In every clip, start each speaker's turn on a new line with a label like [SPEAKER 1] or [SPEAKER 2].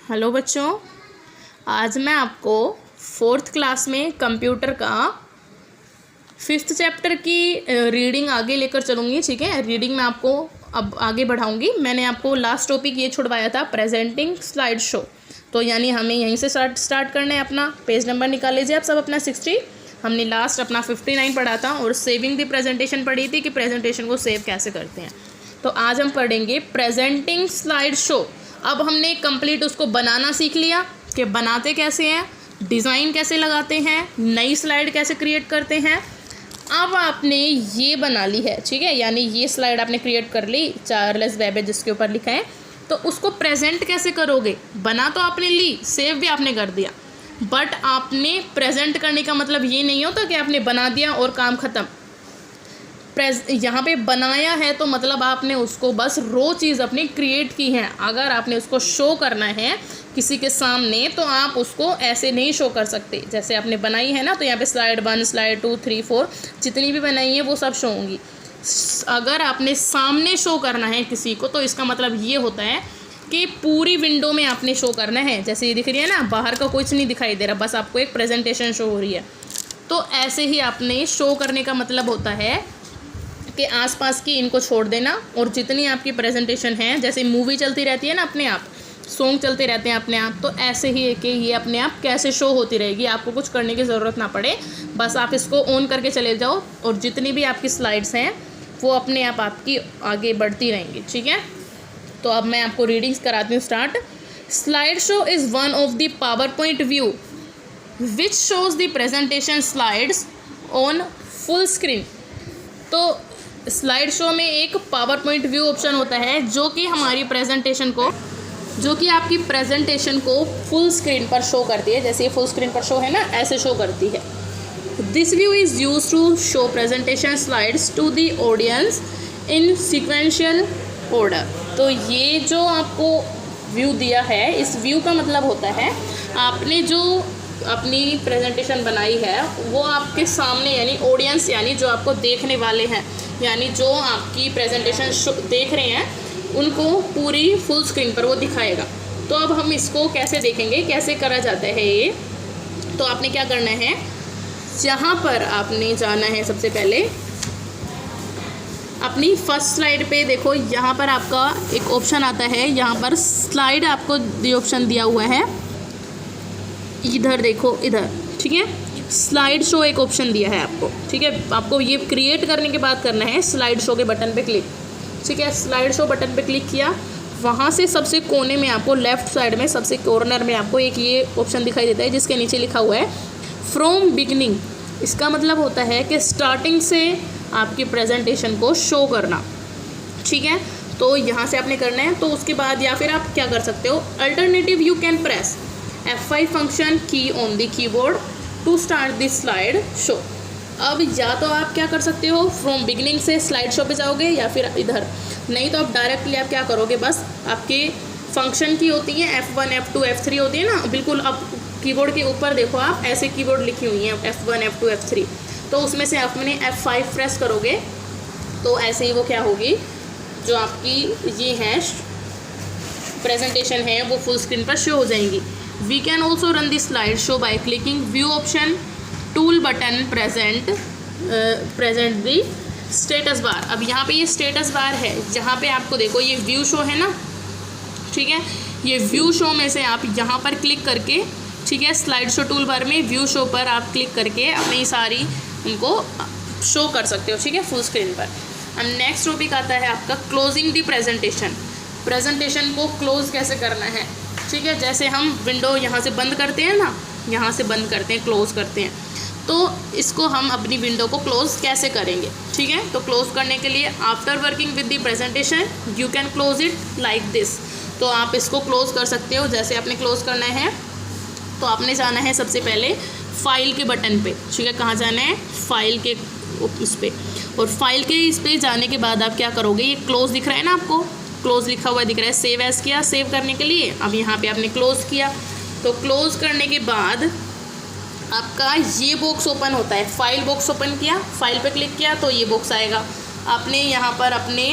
[SPEAKER 1] Hello बच्चों, आज मैं आपको फोर्थ क्लास में कंप्यूटर का फिफ्थ चैप्टर की रीडिंग आगे लेकर चलूँगी। ठीक है, रीडिंग में आपको अब आगे बढ़ाऊँगी। मैंने आपको लास्ट टॉपिक ये छुड़वाया था, प्रेजेंटिंग स्लाइड शो। तो यानी हमें यहीं से स्टार्ट करना है। अपना पेज नंबर निकाल लीजिए आप सब अपना 60। हमने लास्ट अपना 59 पढ़ा था और सेविंग द प्रेजेंटेशन पढ़ी थी कि प्रेजेंटेशन को सेव कैसे करते हैं। तो आज हम पढ़ेंगे प्रेजेंटिंग स्लाइड शो। अब हमने कंप्लीट उसको बनाना सीख लिया कि बनाते कैसे हैं, डिज़ाइन कैसे लगाते हैं, नई स्लाइड कैसे क्रिएट करते हैं। अब आपने ये बना ली है, ठीक है, यानी ये स्लाइड आपने क्रिएट कर ली, चार्ल्स बेबेज जिसके ऊपर लिखा है। तो उसको प्रेजेंट कैसे करोगे? बना तो आपने ली, सेव भी आपने कर दिया, बट आपने प्रेजेंट करने का मतलब ये नहीं होता कि आपने बना दिया और काम ख़त्म। यहाँ पे बनाया है तो मतलब आपने उसको बस रो चीज़ अपनी क्रिएट की है। अगर आपने उसको शो करना है किसी के सामने तो आप उसको ऐसे नहीं शो कर सकते। जैसे आपने बनाई है ना, तो यहाँ पे स्लाइड 1, स्लाइड 2, 3, 4 जितनी भी बनाई है वो सब शो होंगी। अगर आपने सामने शो करना है किसी को तो इसका मतलब ये होता है कि पूरी विंडो में आपने शो करना है। जैसे ये दिख रही है ना, बाहर का कुछ नहीं दिखाई दे रहा, बस आपको एक प्रेजेंटेशन शो हो रही है। तो ऐसे ही आपने शो करने का मतलब होता है कि आसपास की इनको छोड़ देना और जितनी आपकी प्रेजेंटेशन है, जैसे मूवी चलती रहती है ना अपने आप, सॉन्ग चलते रहते हैं अपने आप, तो ऐसे ही है कि ये अपने आप कैसे शो होती रहेगी। आपको कुछ करने की ज़रूरत ना पड़े, बस आप इसको ऑन करके चले जाओ और जितनी भी आपकी स्लाइड्स हैं वो अपने आप आपकी आगे बढ़ती रहेंगी। ठीक है, तो अब मैं आपको रीडिंग्स कराती हूँ start. Slide show is one of the power point view which shows the presentation slides on full screen. तो स्लाइड शो में एक पावर पॉइंट व्यू ऑप्शन होता है जो कि हमारी प्रेजेंटेशन को, जो कि आपकी प्रेजेंटेशन को फुल स्क्रीन पर शो करती है। जैसे ये फुल स्क्रीन पर शो है ना, ऐसे शो करती है। This view is use to show presentation slides to the audience in sequential order. तो ये जो आपको व्यू दिया है, इस व्यू का मतलब होता है आपने जो अपनी प्रेजेंटेशन बनाई है वो आपके सामने, यानी ऑडियंस, यानी जो आपको देखने वाले हैं, यानी जो आपकी प्रेजेंटेशन देख रहे हैं उनको पूरी फुल स्क्रीन पर वो दिखाएगा। तो अब हम इसको कैसे देखेंगे, कैसे करा जाता है ये। तो आपने क्या करना है, यहाँ पर आपने जाना है सबसे पहले अपनी फर्स्ट स्लाइड पे। देखो यहाँ पर आपका एक ऑप्शन आता है, यहाँ पर स्लाइड आपको ये ऑप्शन दिया हुआ है, इधर देखो इधर, ठीक है, स्लाइड शो एक ऑप्शन दिया है आपको। ठीक है, आपको ये क्रिएट करने के बाद करना है स्लाइड शो के बटन पे क्लिक। ठीक है, स्लाइड शो बटन पे क्लिक किया, वहाँ से सबसे कोने में आपको लेफ़्ट साइड में सबसे कॉर्नर में आपको एक ये ऑप्शन दिखाई देता है जिसके नीचे लिखा हुआ है फ्रॉम बिगनिंग। इसका मतलब होता है कि स्टार्टिंग से आपकी प्रेजेंटेशन को शो करना। ठीक है, तो यहाँ से आपने करना है। तो उसके बाद या फिर आप क्या कर सकते हो, alternative you can press F5 function key on the keyboard to start this slide show. अब या तो आप क्या कर सकते हो, फ्रॉम बिगनिंग से स्लाइड शो पे जाओगे, या फिर इधर, नहीं तो आप डायरेक्टली आप क्या करोगे, बस आपके फंक्शन की होती है F1, F2, F3 होती है ना, बिल्कुल अब कीबोर्ड के ऊपर देखो आप ऐसे कीबोर्ड लिखी हुई हैं F1, F2, F3, तो उसमें से आपने F5 प्रेस करोगे तो ऐसे ही वो क्या होगी, जो आपकी ये है प्रेजेंटेशन है वो फुल स्क्रीन पर शो हो जाएंगी। We can also run the slide show by clicking view option, tool button, present the status bar। अब यहाँ पे ये स्टेटस बार है, जहाँ पे आपको देखो ये व्यू शो है ना, ठीक है, ये व्यू शो में से आप यहाँ पर क्लिक करके, ठीक है, स्लाइड शो टूल बार में व्यू शो पर आप क्लिक करके अपनी सारी उनको शो कर सकते हो। ठीक है, फुल स्क्रीन पर। अब नेक्स्ट टॉपिक आता है आपका क्लोजिंग द प्रेजेंटेशन। प्रेजेंटेशन को क्लोज कैसे करना है। ठीक है, जैसे हम विंडो यहाँ से बंद करते हैं ना, यहाँ से बंद करते हैं, क्लोज़ करते हैं, तो इसको हम अपनी विंडो को क्लोज़ कैसे करेंगे। ठीक है, तो क्लोज़ करने के लिए after working with the presentation you can close it like this. तो आप इसको क्लोज़ कर सकते हो। जैसे आपने क्लोज़ करना है तो आपने जाना है सबसे पहले फाइल के बटन पे। ठीक है, कहाँ जाना है, फाइल के उस पर, और फाइल के इस पर जाने के बाद आप क्या करोगे, ये क्लोज़ दिख रहा है ना आपको, क्लोज लिखा हुआ दिख रहा है, सेव एज किया, सेव करने के लिए अब यहाँ पे आपने क्लोज किया। तो क्लोज करने के बाद आपका ये बॉक्स ओपन होता है, फाइल बॉक्स ओपन किया, फाइल पे क्लिक किया तो ये बॉक्स आएगा। आपने यहाँ पर अपने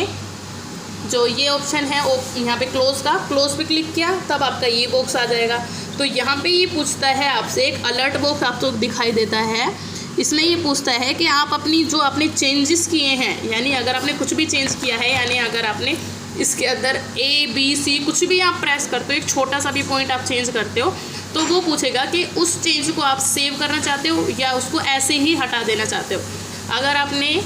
[SPEAKER 1] जो ये ऑप्शन है यहाँ पे क्लोज पे क्लिक किया तब आपका ये बॉक्स आ जाएगा। तो यहाँ पे ये पूछता है आपसे, एक अलर्ट बॉक्स आपको दिखाई देता है, इसमें ये पूछता है कि आप अपनी जो आपने चेंजेस किए हैं, यानी अगर आपने कुछ भी चेंज किया है, यानी अगर आपने इसके अंदर ABC कुछ भी आप प्रेस करते हो, एक छोटा सा भी पॉइंट आप चेंज करते हो, तो वो पूछेगा कि उस चेंज को आप सेव करना चाहते हो या उसको ऐसे ही हटा देना चाहते हो। अगर आपने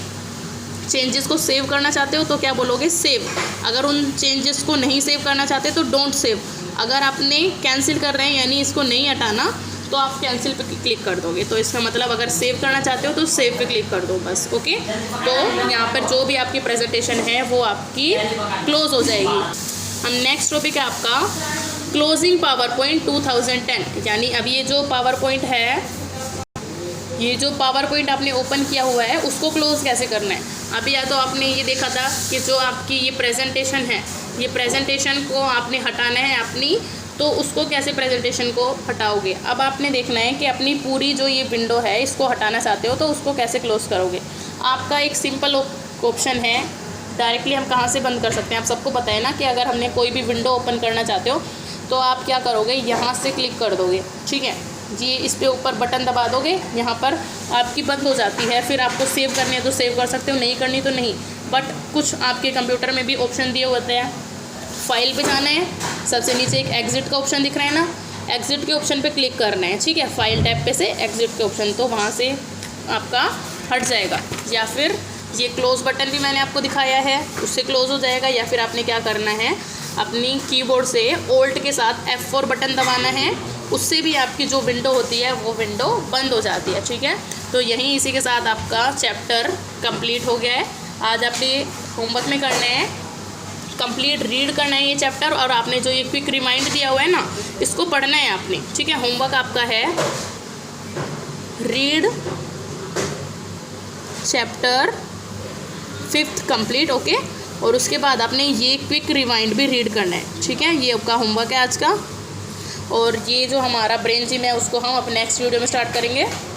[SPEAKER 1] चेंजेस को सेव करना चाहते हो तो क्या बोलोगे, सेव। अगर उन चेंजेस को नहीं सेव करना चाहते तो डोंट सेव। अगर आपने कैंसिल कर रहे हैं यानी इसको नहीं हटाना तो आप कैंसिल पे क्लिक कर दोगे। तो इसका मतलब अगर सेव करना चाहते हो तो सेव पे क्लिक कर दो बस। ओके, तो यहाँ पर जो भी आपकी प्रेजेंटेशन है वो आपकी क्लोज हो जाएगी। हम नेक्स्ट टॉपिक है आपका क्लोजिंग पावर पॉइंट 2010। यानी अब ये जो पावर पॉइंट है, ये जो पावर पॉइंट आपने ओपन किया हुआ है उसको क्लोज़ कैसे करना है। अभी या तो आपने ये देखा था कि जो आपकी ये प्रेजेंटेशन है, ये प्रेजेंटेशन को आपने हटाना है अपनी, तो उसको कैसे प्रेजेंटेशन को हटाओगे। अब आपने देखना है कि अपनी पूरी जो ये विंडो है इसको हटाना चाहते हो तो उसको कैसे क्लोज़ करोगे। आपका एक सिंपल ऑप्शन है, डायरेक्टली हम कहाँ से बंद कर सकते हैं। आप सबको पता है ना कि अगर हमने कोई भी विंडो ओपन करना चाहते हो तो आप क्या करोगे, यहाँ से क्लिक कर दोगे, ठीक है। ये इस पे ऊपर बटन दबा दोगे, यहाँ पर आपकी बंद हो जाती है। फिर आपको सेव करनी है तो सेव कर सकते हो, नहीं करनी तो नहीं। बट कुछ आपके कंप्यूटर में भी ऑप्शन दिए होते हैं। फाइल पे जाना है, सबसे नीचे एक एग्जिट का ऑप्शन दिख रहा है ना, एग्जिट के ऑप्शन पे क्लिक करना है, ठीक है। फाइल टैब पे से एग्जिट के ऑप्शन, तो वहाँ से आपका हट जाएगा। या फिर ये क्लोज़ बटन भी मैंने आपको दिखाया है, उससे क्लोज़ हो जाएगा। या फिर आपने क्या करना है, अपनी कीबोर्ड से ऑल्ट के साथ F4 बटन दबाना है, उससे भी आपकी जो विंडो होती है वो विंडो बंद हो जाती है, ठीक है। तो यहीं इसी के साथ आपका चैप्टर कंप्लीट हो गया है। आज आपने होमवर्क में करना है, कंप्लीट रीड करना है ये चैप्टर, और आपने जो ये क्विक रिमाइंड दिया हुआ है ना, इसको पढ़ना है आपने, ठीक है। होमवर्क आपका है read chapter 5th complete, okay. और उसके बाद आपने ये क्विक रिमाइंड भी रीड करना है, ठीक है। ये आपका होमवर्क है आज का। और ये जो हमारा ब्रेन जिम है उसको हम अपने नेक्स्ट वीडियो में स्टार्ट करेंगे।